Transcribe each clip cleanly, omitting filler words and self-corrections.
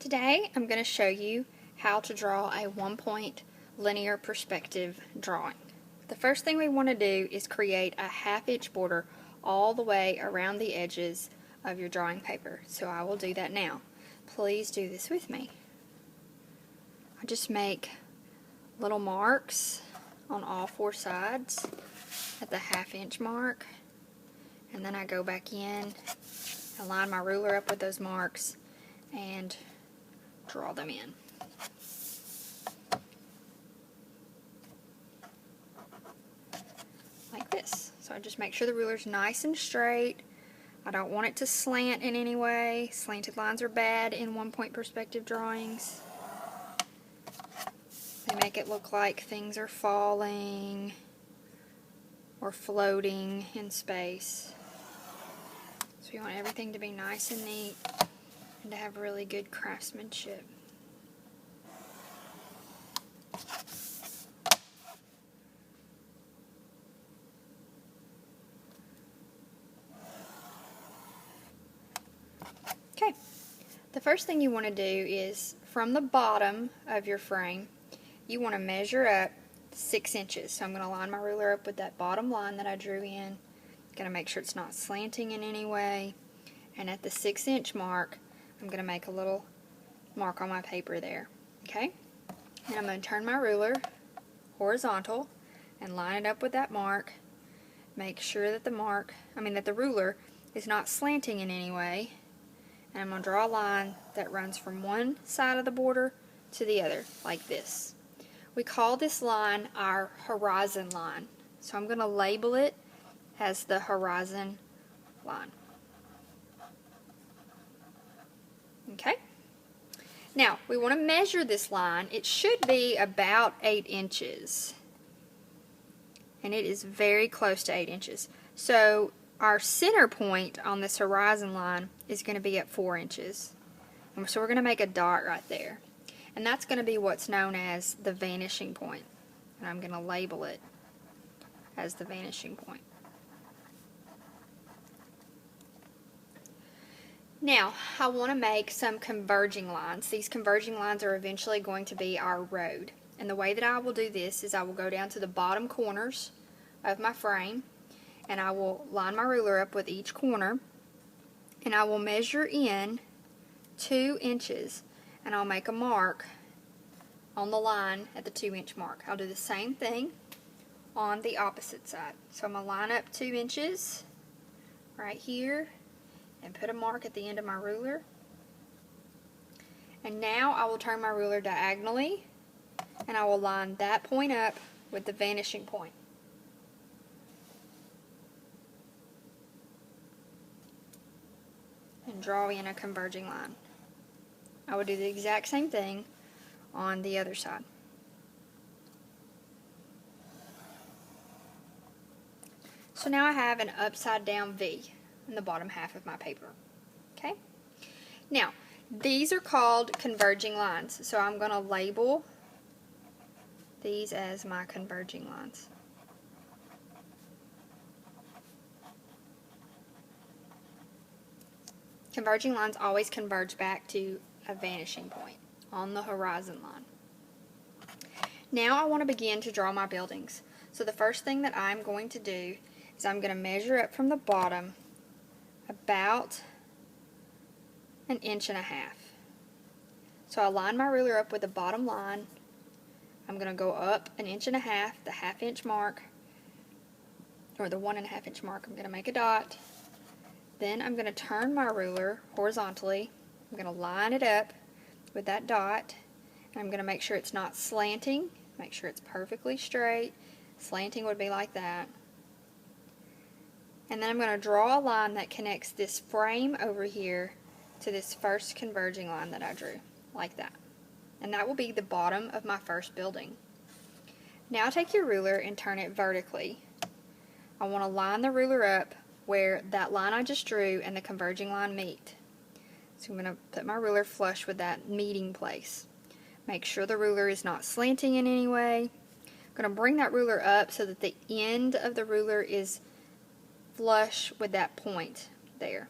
Today I'm going to show you how to draw a one-point linear perspective drawing. The first thing we want to do is create a half-inch border all the way around the edges of your drawing paper. So I will do that now. Please do this with me. I just make little marks on all four sides at the half-inch mark, and then I go back in, align my ruler up with those marks, and draw them in. Like this. So I just make sure the ruler's nice and straight. I don't want it to slant in any way. Slanted lines are bad in one-point perspective drawings. They make it look like things are falling or floating in space. So you want everything to be nice and neat and to have really good craftsmanship. Okay, the first thing you want to do is from the bottom of your frame, you want to measure up 6 inches. So I'm going to line my ruler up with that bottom line that I drew in. Going to make sure it's not slanting in any way. And at the 6-inch mark, I'm going to make a little mark on my paper there. Okay? And I'm going to turn my ruler horizontal and line it up with that mark. Make sure that the ruler is not slanting in any way. And I'm going to draw a line that runs from one side of the border to the other, like this. We call this line our horizon line. So I'm going to label it as the horizon line. Okay? Now, we want to measure this line. It should be about 8 inches. And it is very close to 8 inches. So our center point on this horizon line is going to be at 4 inches. And so we're going to make a dot right there. And that's going to be what's known as the vanishing point. And I'm going to label it as the vanishing point. Now, I want to make some converging lines. These converging lines are eventually going to be our road. And the way that I will do this is I will go down to the bottom corners of my frame, and I will line my ruler up with each corner, and I will measure in 2 inches, and I'll make a mark on the line at the 2-inch mark. I'll do the same thing on the opposite side. So I'm going to line up 2 inches right here and put a mark at the end of my ruler. And now I will turn my ruler diagonally, and I will line that point up with the vanishing point. And draw in a converging line. I would do the exact same thing on the other side. So now I have an upside down V in the bottom half of my paper. Okay? Now, these are called converging lines. So I'm going to label these as my converging lines. Converging lines always converge back to a vanishing point on the horizon line. Now I want to begin to draw my buildings. So the first thing that I'm going to do is I'm going to measure up from the bottom about 1.5 inches. So I line my ruler up with the bottom line. I'm going to go up 1.5 inches, the half-inch mark, or the 1.5 inch mark. I'm going to make a dot. Then I'm going to turn my ruler horizontally. I'm going to line it up with that dot. And I'm going to make sure it's not slanting. Make sure it's perfectly straight. Slanting would be like that. And then I'm going to draw a line that connects this frame over here to this first converging line that I drew, like that. And that will be the bottom of my first building. Now take your ruler and turn it vertically. I want to line the ruler up where that line I just drew and the converging line meet. So I'm going to put my ruler flush with that meeting place. Make sure the ruler is not slanting in any way. I'm going to bring that ruler up so that the end of the ruler is flush with that point there.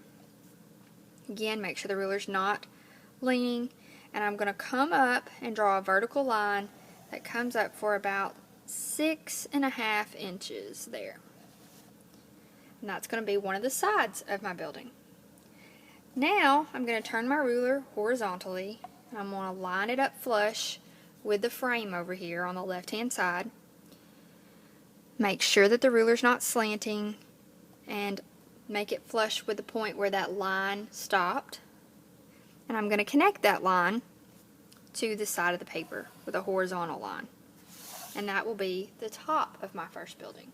Again, make sure the ruler's not leaning, and I'm going to come up and draw a vertical line that comes up for about 6.5 inches there. And that's going to be one of the sides of my building. Now I'm going to turn my ruler horizontally, and I'm going to line it up flush with the frame over here on the left hand side. Make sure that the ruler's not slanting, and make it flush with the point where that line stopped. And I'm going to connect that line to the side of the paper with a horizontal line. And that will be the top of my first building.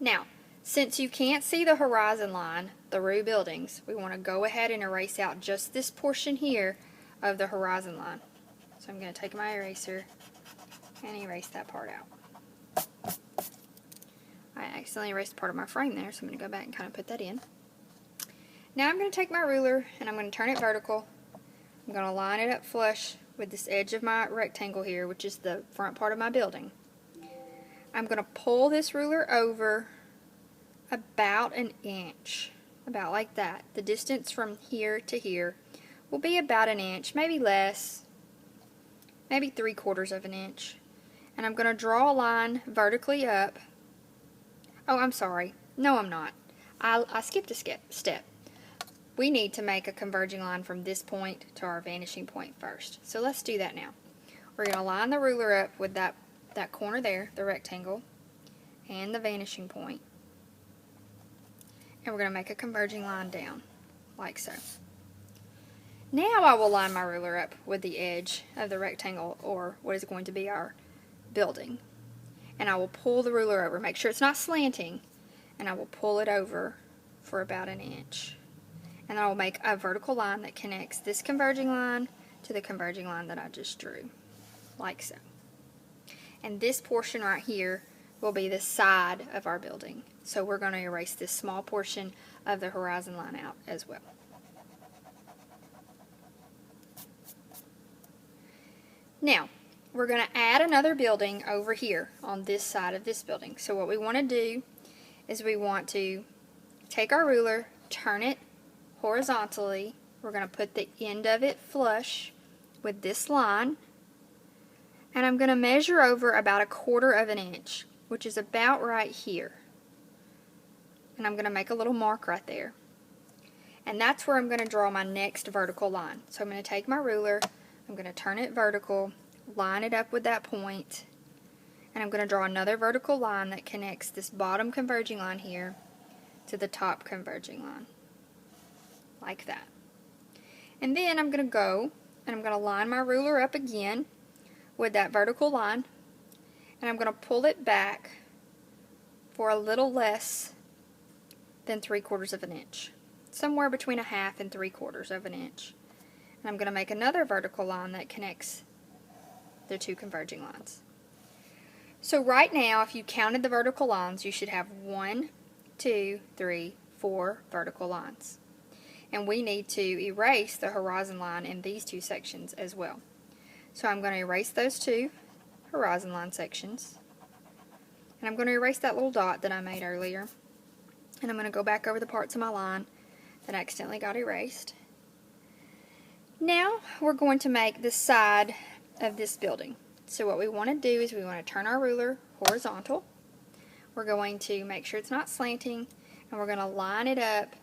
Now, since you can't see the horizon line through buildings, we want to go ahead and erase out just this portion here of the horizon line. So I'm going to take my eraser and erase that part out. I accidentally erased part of my frame there, so I'm going to go back and kind of put that in. Now I'm going to take my ruler and I'm going to turn it vertical. I'm going to line it up flush with this edge of my rectangle here, which is the front part of my building. I'm going to pull this ruler over about an inch, about like that. The distance from here to here will be about an inch, maybe less, maybe 3/4 of an inch. And I'm going to draw a line vertically up. Oh, I'm sorry. No, I'm not. I skipped a step. We need to make a converging line from this point to our vanishing point first. So let's do that now. We're going to line the ruler up with that corner there, the rectangle, and the vanishing point. And we're going to make a converging line down, like so. Now I will line my ruler up with the edge of the rectangle, or what is going to be our building. And I will pull the ruler over. Make sure it's not slanting. And I will pull it over for about an inch. And I will make a vertical line that connects this converging line to the converging line that I just drew, like so. And this portion right here will be the side of our building. So we're going to erase this small portion of the horizon line out as well. Now, we're going to add another building over here on this side of this building. So what we want to do is we want to take our ruler, turn it horizontally. We're going to put the end of it flush with this line, and I'm going to measure over about 1/4 of an inch, which is about right here. And I'm going to make a little mark right there. And that's where I'm going to draw my next vertical line. So I'm going to take my ruler, I'm going to turn it vertical, line it up with that point, and I'm going to draw another vertical line that connects this bottom converging line here to the top converging line, like that. And then I'm going to go and I'm going to line my ruler up again with that vertical line, and I'm going to pull it back for a little less than 3/4 of an inch, somewhere between 1/2 and 3/4 of an inch. And I'm going to make another vertical line that connects the two converging lines. So right now, if you counted the vertical lines, you should have 1, 2, 3, 4 vertical lines. And we need to erase the horizon line in these two sections as well. So I'm going to erase those two horizon line sections. And I'm going to erase that little dot that I made earlier. And I'm going to go back over the parts of my line that accidentally got erased. Now we're going to make the side of this building. So what we want to do is we want to turn our ruler horizontal. We're going to make sure it's not slanting, and we're going to line it up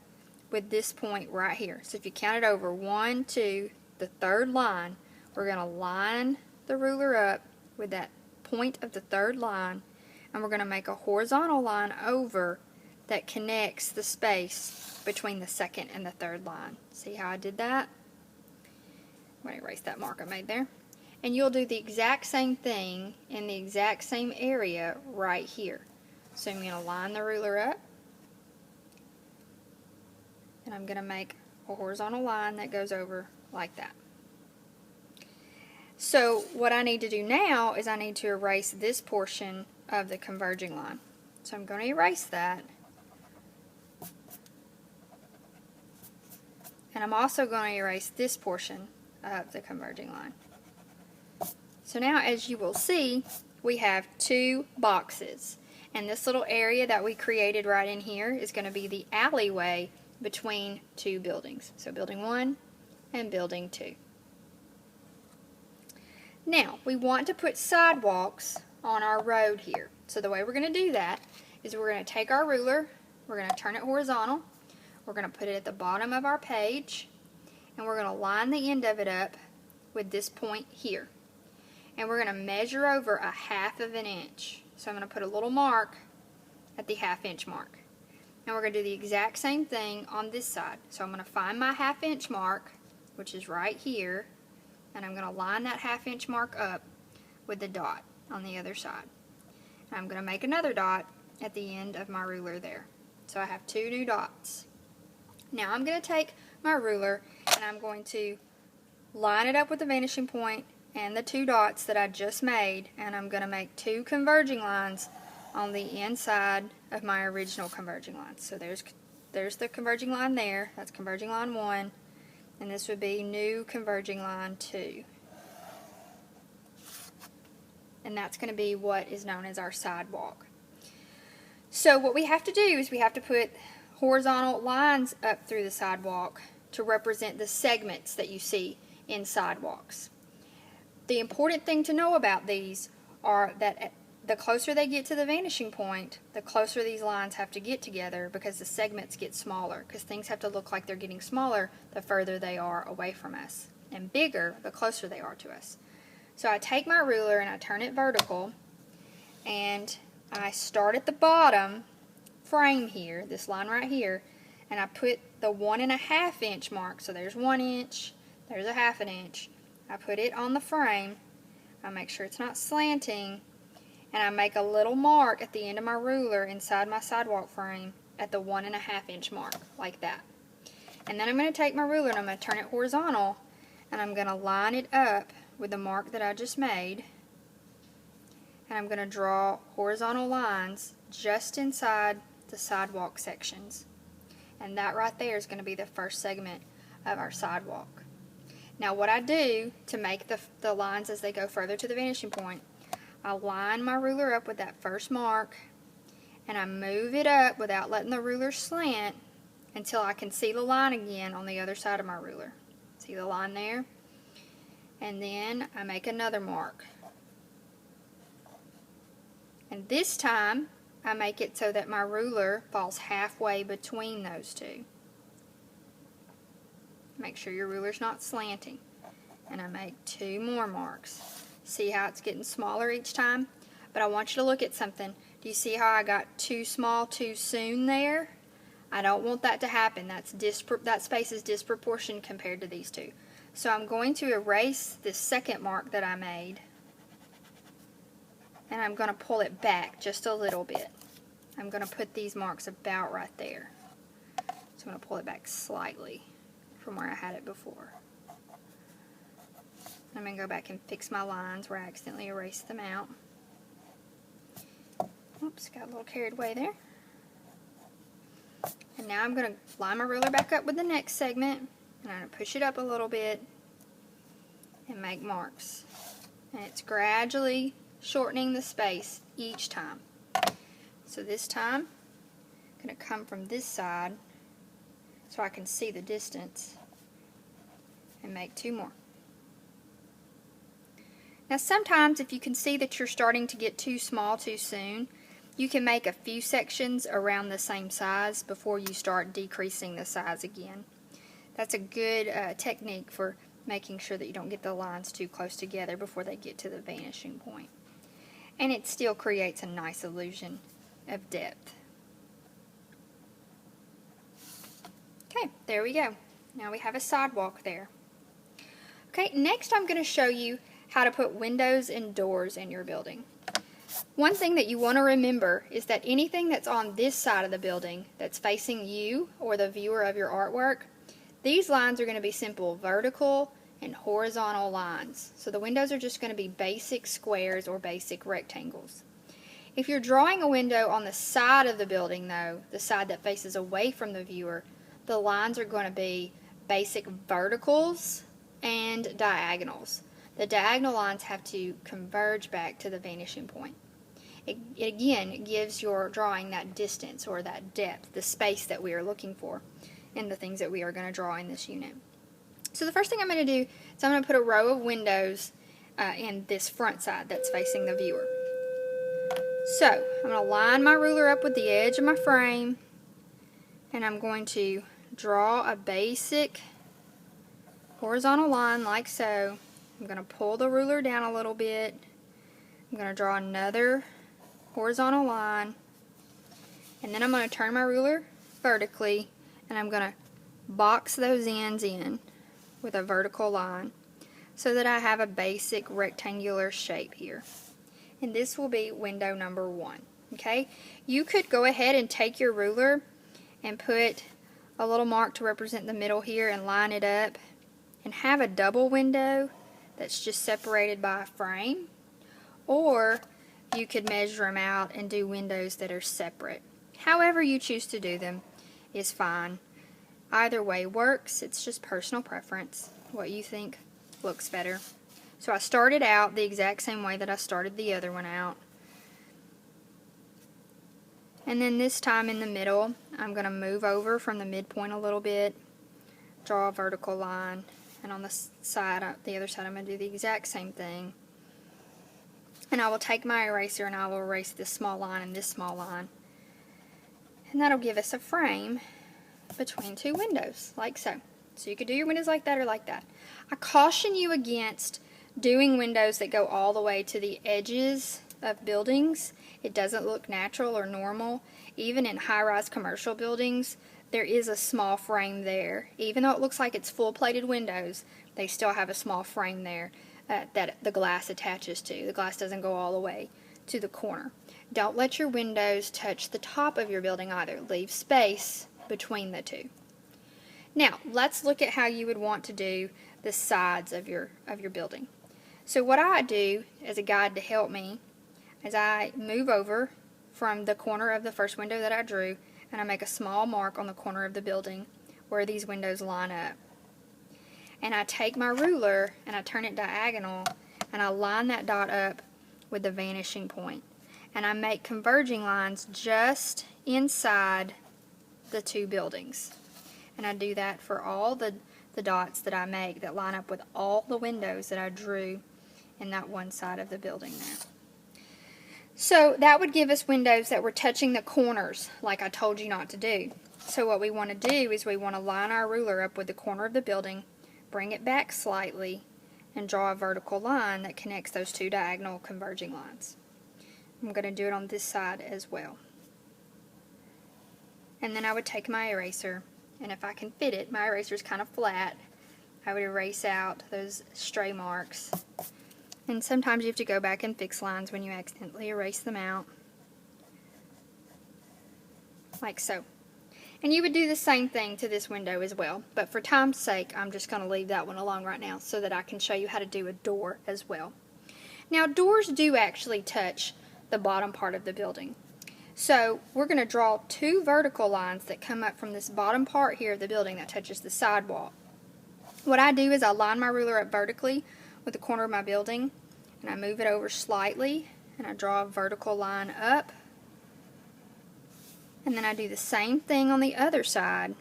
with this point right here. So if you count it over 1, 2, the third line, we're going to line the ruler up with that point of the third line, and we're going to make a horizontal line over that connects the space between the second and the third line. See how I did that? I'm going to erase that mark I made there. And you'll do the exact same thing in the exact same area right here. So I'm going to line the ruler up, and I'm going to make a horizontal line that goes over like that. So what I need to do now is I need to erase this portion of the converging line. So I'm going to erase that. And I'm also going to erase this portion of the converging line. So now, as you will see, we have 2 boxes. And this little area that we created right in here is going to be the alleyway between 2 buildings. So building 1 and building 2. Now, we want to put sidewalks on our road here. So the way we're going to do that is we're going to take our ruler, we're going to turn it horizontal, we're going to put it at the bottom of our page, and we're going to line the end of it up with this point here. And we're going to measure over 1/2 inch. So I'm going to put a little mark at the 1/2 inch mark. And we're going to do the exact same thing on this side. So I'm going to find my 1/2 inch mark, which is right here, and I'm going to line that 1/2 inch mark up with the dot on the other side. And I'm going to make another dot at the end of my ruler there. So I have 2 new dots. Now I'm going to take my ruler and I'm going to line it up with the vanishing point and the 2 dots that I just made, and I'm going to make 2 converging lines on the inside of my original converging lines. So there's the converging line there, that's converging line 1, and this would be new converging line 2. And that's going to be what is known as our sidewalk. So what we have to do is we have to put horizontal lines up through the sidewalk to represent the segments that you see in sidewalks. The important thing to know about these are that the closer they get to the vanishing point, the closer these lines have to get together, because the segments get smaller, because things have to look like they're getting smaller the further they are away from us, and bigger the closer they are to us. So I take my ruler and I turn it vertical, and I start at the bottom frame here, this line right here, and I put the 1.5 inch mark. So there's 1 inch, there's 1/2 inch. I put it on the frame, I make sure it's not slanting, and I make a little mark at the end of my ruler inside my sidewalk frame at the 1.5 inch mark, like that. And then I'm going to take my ruler and I'm going to turn it horizontal, and I'm going to line it up with the mark that I just made, and I'm going to draw horizontal lines just inside the sidewalk sections. And that right there is going to be the first segment of our sidewalk. Now what I do to make the lines as they go further to the vanishing point, I line my ruler up with that first mark, and I move it up without letting the ruler slant until I can see the line again on the other side of my ruler. See the line there? And then I make another mark. And this time I make it so that my ruler falls halfway between those two. Make sure your ruler's not slanting. And I make 2 more marks. See how it's getting smaller each time? But I want you to look at something. Do you see how I got too small too soon there? I don't want that to happen. That space is disproportionate compared to these two. So I'm going to erase this second mark that I made, and I'm going to pull it back just a little bit. I'm going to put these marks about right there. So I'm going to pull it back slightly from where I had it before. I'm going to go back and fix my lines where I accidentally erased them out. Oops, got a little carried away there. And now I'm going to line my ruler back up with the next segment, and I'm going to push it up a little bit and make marks. And it's gradually shortening the space each time. So this time, I'm going to come from this side so I can see the distance and make 2 more. Now sometimes if you can see that you're starting to get too small too soon, you can make a few sections around the same size before you start decreasing the size again. That's a good technique for making sure that you don't get the lines too close together before they get to the vanishing point. And it still creates a nice illusion of depth. Okay, there we go. Now we have a sidewalk there. Okay, next I'm going to show you how to put windows and doors in your building. One thing that you want to remember is that anything that's on this side of the building that's facing you or the viewer of your artwork, these lines are going to be simple vertical and horizontal lines. So the windows are just going to be basic squares or basic rectangles. If you're drawing a window on the side of the building though, the side that faces away from the viewer, the lines are going to be basic verticals and diagonals. The diagonal lines have to converge back to the vanishing point. It again gives your drawing that distance or that depth, the space that we are looking for in the things that we are going to draw in this unit. So the first thing I'm going to do is I'm going to put a row of windows in this front side that's facing the viewer. So I'm going to line my ruler up with the edge of my frame, and I'm going to draw a basic horizontal line like so. I'm going to pull the ruler down a little bit. I'm going to draw another horizontal line, and then I'm going to turn my ruler vertically, and I'm going to box those ends in with a vertical line so that I have a basic rectangular shape here. And this will be window number 1. Okay? You could go ahead and take your ruler and put a little mark to represent the middle here and line it up and have a double window that's just separated by a frame, or you could measure them out and do windows that are separate. However you choose to do them is fine. Either way works. It's just personal preference, what you think looks better. So I started out the exact same way that I started the other one out. And then this time in the middle, I'm going to move over from the midpoint a little bit, draw a vertical line, and on the side, the other side, I'm going to do the exact same thing. And I will take my eraser and I will erase this small line and this small line. And that'll give us a frame between two windows, like so. So you could do your windows like that or like that. I caution you against doing windows that go all the way to the edges of buildings. It doesn't look natural or normal. Even in high-rise commercial buildings, there is a small frame there. Even though it looks like it's full-plated windows, they still have a small frame there that the glass attaches to. The glass doesn't go all the way to the corner. Don't let your windows touch the top of your building either. Leave space between the two. Now, let's look at how you would want to do the sides of your building. So what I do as a guide to help me is I move over from the corner of the first window that I drew, and I make a small mark on the corner of the building where these windows line up. And I take my ruler and I turn it diagonal and I line that dot up with the vanishing point. And I make converging lines just inside the two buildings. And I do that for all the dots that I make that line up with all the windows that I drew in that one side of the building there. So that would give us windows that were touching the corners like I told you not to do. So what we want to do is we want to line our ruler up with the corner of the building, bring it back slightly, and draw a vertical line that connects those two diagonal converging lines. I'm going to do it on this side as well. And then I would take my eraser, and if I can fit it, my eraser is kind of flat, I would erase out those stray marks. And sometimes you have to go back and fix lines when you accidentally erase them out. Like so. And you would do the same thing to this window as well. But for time's sake, I'm just going to leave that one alone right now so that I can show you how to do a door as well. Now, doors do actually touch the bottom part of the building. So we're going to draw two vertical lines that come up from this bottom part here of the building that touches the sidewall. What I do is I line my ruler up vertically with the corner of my building, and I move it over slightly, and I draw a vertical line up, and then I do the same thing on the other side.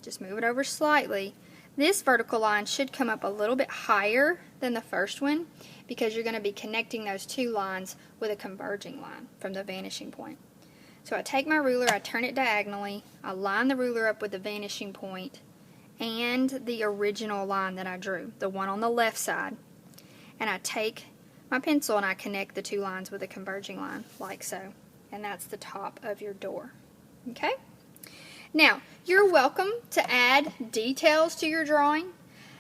Just move it over slightly. This vertical line should come up a little bit higher than the first one because you're going to be connecting those two lines with a converging line from the vanishing point. So I take my ruler, I turn it diagonally, I line the ruler up with the vanishing point and the original line that I drew, the one on the left side. And I take my pencil and I connect the two lines with a converging line, like so. And that's the top of your door. Okay? Now, you're welcome to add details to your drawing.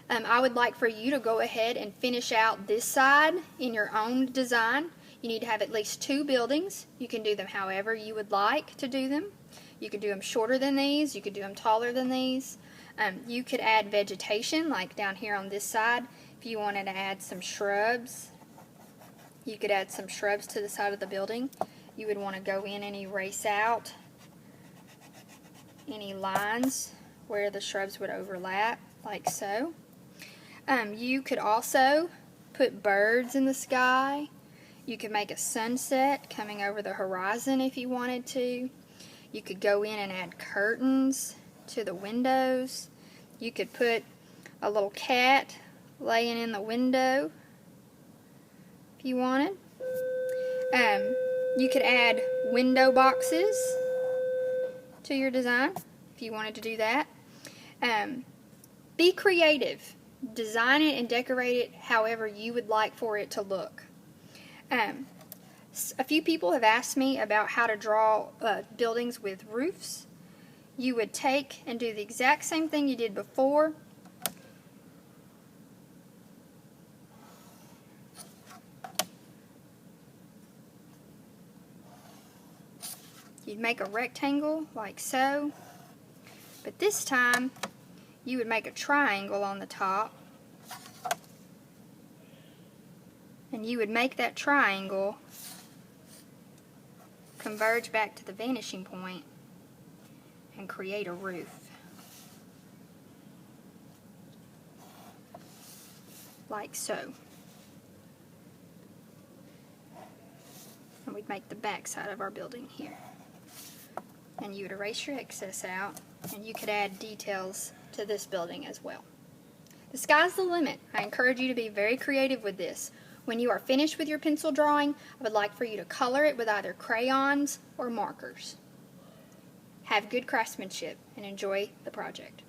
I would like for you to go ahead and finish out this side in your own design. You need to have at least two buildings. You can do them however you would like to do them. You could do them shorter than these. You could do them taller than these. You could add vegetation, like down here on this side. If you wanted to add some shrubs, you could add some shrubs to the side of the building. You would want to go in and erase out any lines where the shrubs would overlap, like so. You could also put birds in the sky. You could make a sunset coming over the horizon if you wanted to. You could go in and add curtains to the windows. You could put a little cat laying in the window if you wanted. You could add window boxes to your design if you wanted to do that. Be creative. Design it and decorate it however you would like for it to look. A few people have asked me about how to draw buildings with roofs. You would take and do the exact same thing you did before. You'd make a rectangle like so, but this time you would make a triangle on the top, and you would make that triangle converge back to the vanishing point and create a roof. Like so. And we'd make the back side of our building here. And you would erase your excess out, and you could add details to this building as well. The sky's the limit. I encourage you to be very creative with this. When you are finished with your pencil drawing, I would like for you to color it with either crayons or markers. Have good craftsmanship and enjoy the project.